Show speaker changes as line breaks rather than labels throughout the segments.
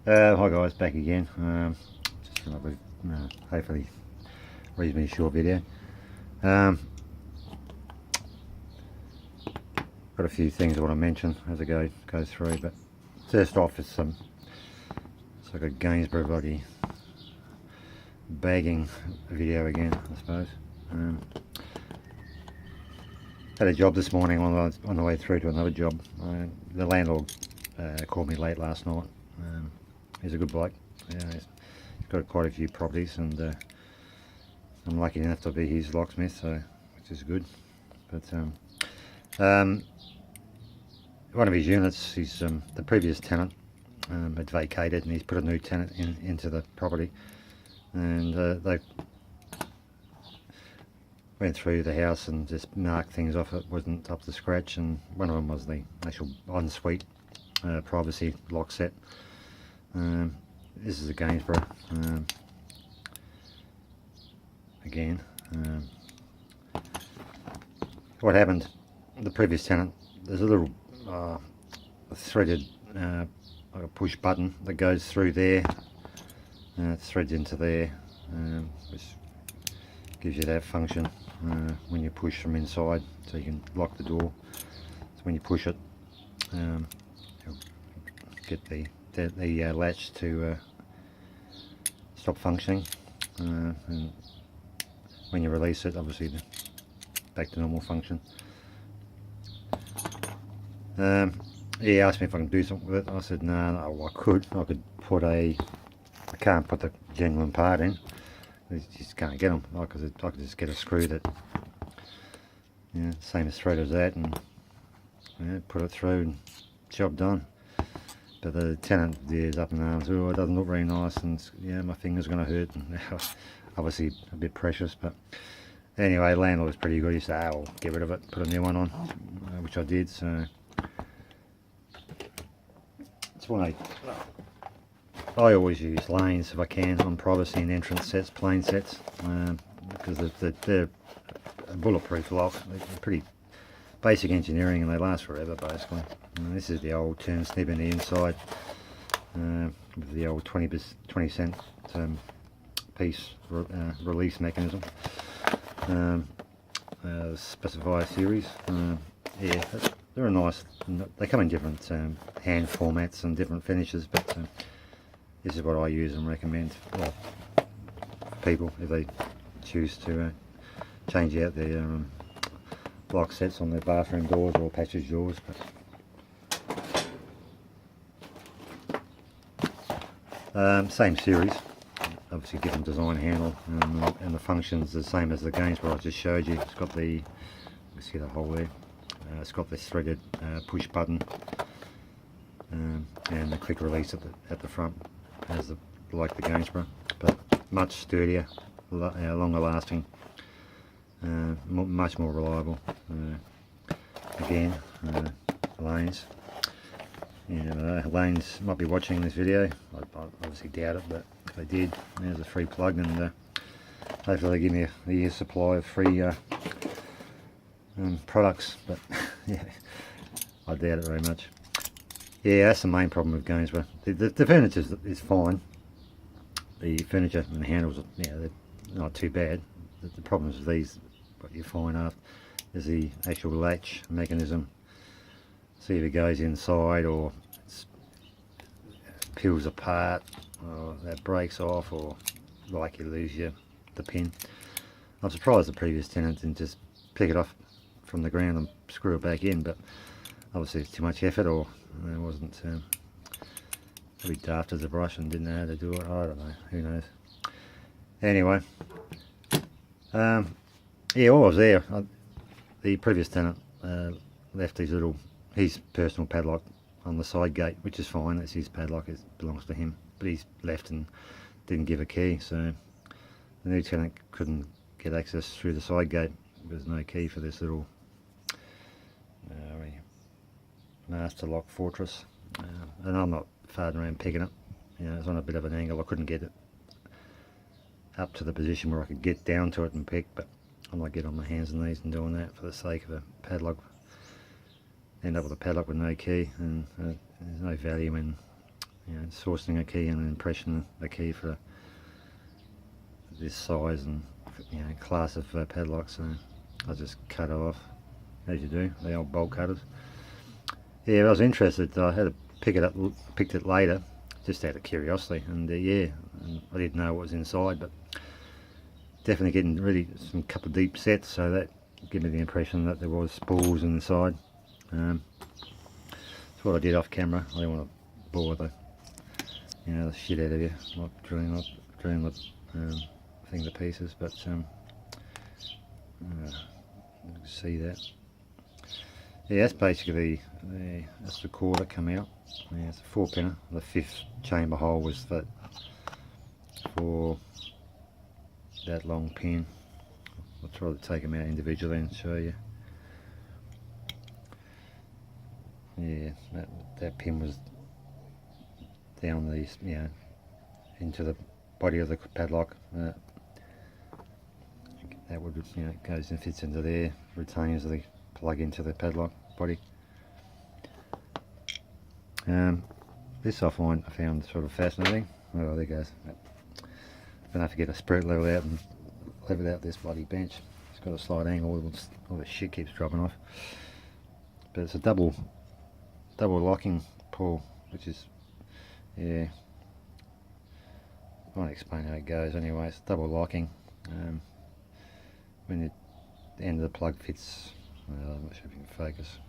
Hi guys, back again. Just another, hopefully reasonably short video. Got a few things I want to mention as I go through, but first off, it's like a Gainsborough bloody bagging video again, I suppose. Had a job this morning on the way through to another job. The landlord called me late last night. He's a good bloke. He's got quite a few properties, and I'm lucky enough to be his locksmith, so which is good. But one of his units, he's the previous tenant had vacated, and he's put a new tenant into the property, and they went through the house and just marked things off. It wasn't up to scratch, and one of them was the actual ensuite privacy lock set. This is a Gainsborough again. What happened, the previous tenant, there's a little threaded like a push button that goes through there, threads into there, which gives you that function when you push from inside, so you can lock the door. So when you push it, you'll get the latch to stop functioning, and when you release it, obviously back to normal function. He asked me if I can do something with it. I said no, I could put I can't put the genuine part in. You just can't get them. I could just get a screw that, same as thread as that, and put it through, and job done. But the tenant is up in arms. Oh, it doesn't look very nice, and my finger's going to hurt, and obviously a bit precious. But anyway, landlord was pretty good. He said, "I'll get rid of it, put a new one on," which I did. So it's one I always use lanes if I can on privacy and entrance sets, plain sets, because they're a bulletproof lock. They're pretty basic engineering, and they last forever basically. This is the old turn snip in the inside, with the old 20 cent piece release mechanism. Specifier series. Yeah, they're a nice. They come in different hand formats and different finishes, but this is what I use and recommend for people if they choose to change out their lock sets on their bathroom doors or passage doors. But same series, obviously different design handle, and the functions the same as the Gainsborough I just showed you. It's got the, you see the hole there, it's got this threaded push button, and the quick release at the front, as like the Gainsborough, but much sturdier, longer lasting, much more reliable. Again, lanes. Lanes might be watching this video. I obviously doubt it, but if they did, there's a free plug, and hopefully they give me a year's supply of free products. But yeah, I doubt it very much. Yeah, that's the main problem with Gainsborough. The furniture is fine. The furniture and the handles, they're not too bad. The problems with these, what you find after, is the actual latch mechanism. See if it goes inside, or it peels apart, or that breaks off, or like you lose the pin. I'm surprised the previous tenant didn't just pick it off from the ground and screw it back in, but obviously it's too much effort, or it wasn't maybe daft as a brush and didn't know how to do it. I don't know, who knows. Anyway, while I was there, the previous tenant left his personal padlock on the side gate, which is fine. It's his padlock, it belongs to him, but he's left and didn't give a key, so the new tenant couldn't get access through the side gate. There's no key for this little master lock fortress, and I'm not farting around picking it. It's on a bit of an angle. I couldn't get it up to the position where I could get down to it and pick, but I'm not getting on my hands and knees and doing that for the sake of a padlock. End up with a padlock with no key, and there's no value in sourcing a key and impression a key for this size and class of padlock. So I just cut it off, as you do, the old bolt cutters. Yeah, I was interested. I had to picked it later, just out of curiosity, and and I didn't know what was inside, but definitely getting really some couple of deep sets, so that gave me the impression that there was spools inside. That's what I did off camera. I didn't want to bore the the shit out of you, not drilling the thing to pieces, but you can see that. Yeah, that's basically that's the core that come out. Yeah, it's a 4-pinner. The 5th chamber hole was for that long pin. I'll try to take them out individually and show you. Yeah, that pin was down these, into the body of the padlock. That would, goes and fits into there, retains the plug into the padlock body. This I found sort of fascinating. Oh, there goes. I'm gonna have to get a spirit level out and level out this bloody bench. It's got a slight angle, all the shit keeps dropping off. But it's a double locking pull, which is, I won't explain how it goes anyway. It's double locking. When the end of the plug fits, I'm not sure if you can focus.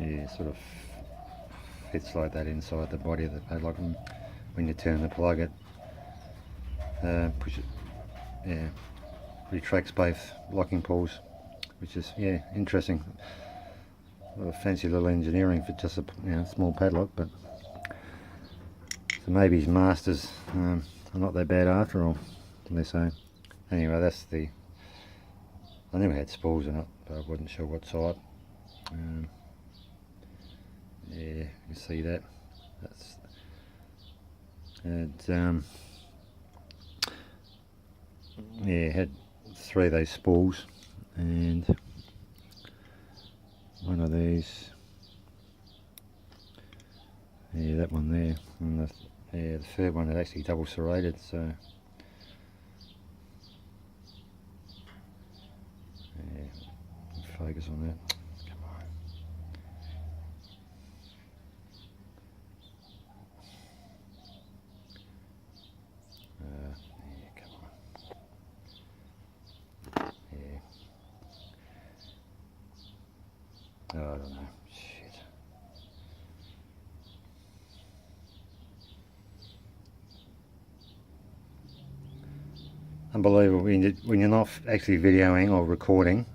It sort of fits like that inside the body of the padlock, and when you turn the plug, it retracts both locking pulls, which is interesting. A fancy little engineering for just a small padlock, but so maybe his masters are not that bad after all, they say. Anyway, that's I never had spools in it, but I wasn't sure what side. You see that. It had 3 of those spools and one of these. That one there, and the 3rd one had actually double serrated, so focus on that. Come on. Come on. Oh, I don't know. Shit. Unbelievable. When you're not actually videoing or recording,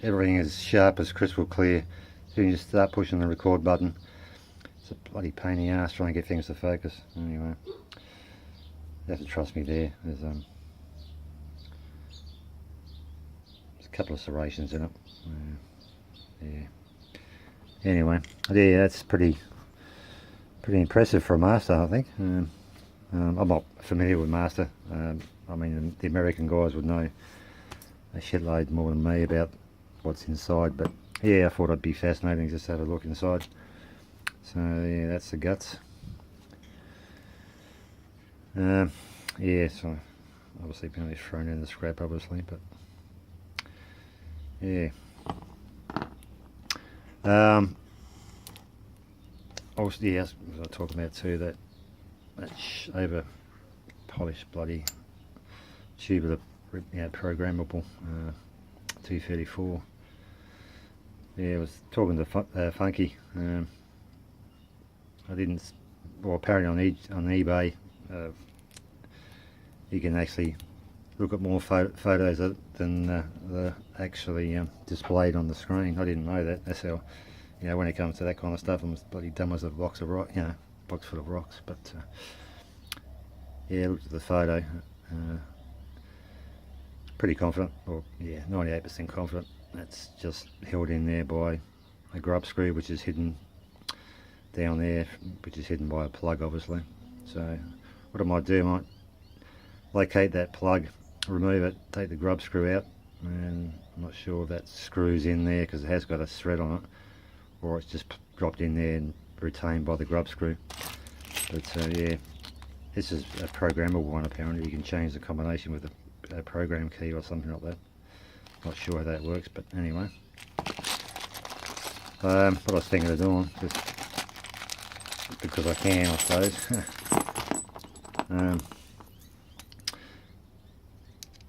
everything is sharp as crystal clear. So you just start pushing the record button. It's a bloody pain in the ass trying to get things to focus. Anyway, you have to trust me there. There's a couple of serrations in it. Anyway, that's pretty impressive for a master, I think. I'm not familiar with master. I mean, the American guys would know a shitload more than me about what's inside, but I thought it'd be fascinating just to have a look inside. So that's the guts. So obviously been thrown in the scrap, obviously, but also, as I was talking about too, that over polished bloody tube of the programmable 234. I was talking to Funky. I didn't. Well, apparently on eBay, you can actually look at more photos than the actually displayed on the screen. I didn't know that. That's how, when it comes to that kind of stuff, I'm as bloody dumb as a box of rock, box full of rocks. But I looked at the photo. Pretty confident, or 98% confident. That's just held in there by a grub screw, which is hidden down there, which is hidden by a plug, obviously. So what I might do, I might locate that plug, remove it, take the grub screw out, and I'm not sure if that screws in there because it has got a thread on it, or it's just dropped in there and retained by the grub screw. But yeah, this is a programmable one. Apparently you can change the combination with a program key or something like that. Not sure how that works, but anyway. What I was thinking of doing, just because I can, I suppose.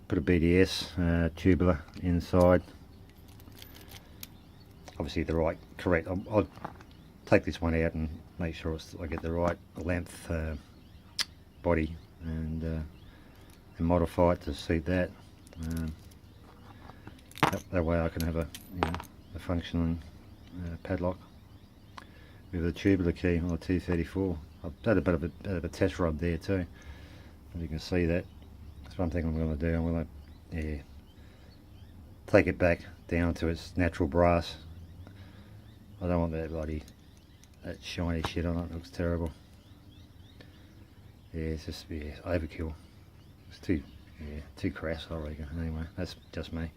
Put a BDS tubular inside. Obviously the right, correct. I'll take this one out and make sure I get the right length body and modify it to suit that. That way I can have a functioning padlock with a tubular key on a 234. I've done a bit of a test rub there too. You can see that. That's one thing I'm going to do. I'm going to take it back down to its natural brass. I don't want that shiny shit on it. It looks terrible. Yeah, it's just overkill. It's too crass, I reckon. Anyway, that's just me.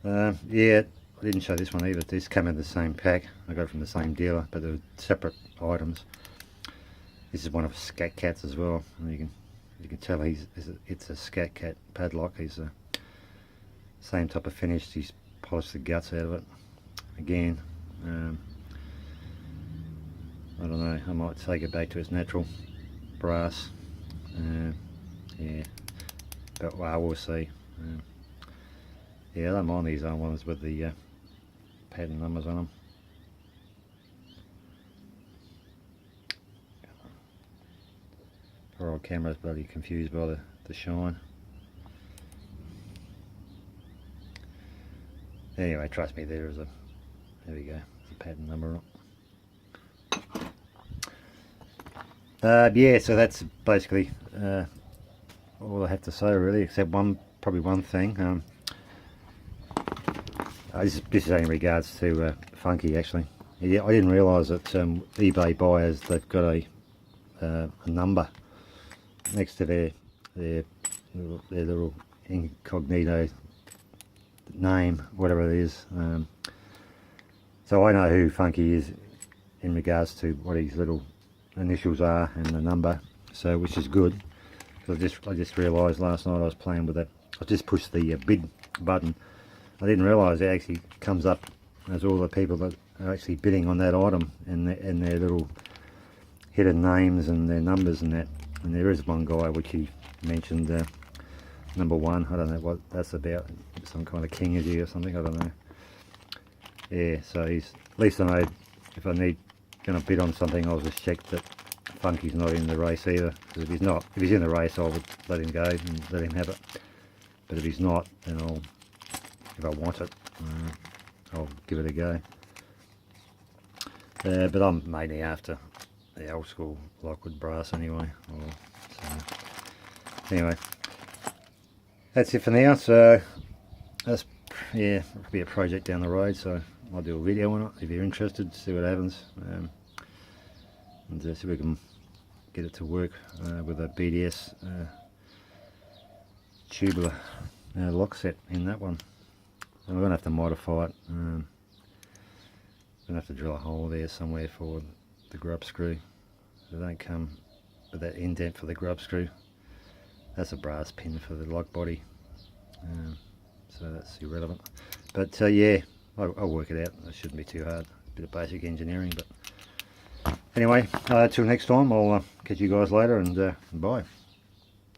Yeah, I didn't show this one either. This came in the same pack. I got it from the same dealer, but they're separate items. This is one of Scat Cat's as well. And you can tell it's a Scat Cat padlock. He's the same type of finish. He's polished the guts out of it. Again, I don't know. I might take it back to its natural brass. Yeah, but well, we'll see. Yeah, I don't mind these old ones with the pattern numbers on them. Poor old camera's bloody confused by the shine. Anyway, trust me, there we go, there's a pattern number on it. Yeah, so that's basically all I have to say really, except probably one thing. This is in regards to Funky actually. Yeah, I didn't realise that eBay buyers, they've got a number next to their little incognito name, whatever it is. So I know who Funky is in regards to what his little initials are and the number, so which is good. So I just realised last night I was playing with it. I just pushed the bid button. I didn't realise it actually comes up as all the people that are actually bidding on that item and their little hidden names and their numbers and that. And there is one guy which he mentioned, number 1. I don't know what that's about. Some kind of king is he or something. I don't know. Yeah, so at least I know if I going to bid on something, I'll just check that Funky's not in the race either. Because if he's in the race, I would let him go and let him have it. But if he's not, then if I want it, I'll give it a go. But I'm mainly after the old school Lockwood brass anyway. So anyway, that's it for now. So that's it'll be a project down the road. So I'll do a video on it if you're interested. See what happens, and see if we can get it to work with a BDS tubular lock set in that one. And we're going to have to modify it. Going to have to drill a hole there somewhere for the grub screw. So they don't come with that indent for the grub screw. That's a brass pin for the lock body. So that's irrelevant. But yeah, I'll work it out. It shouldn't be too hard. A bit of basic engineering. But anyway, till next time, I'll catch you guys later, and bye.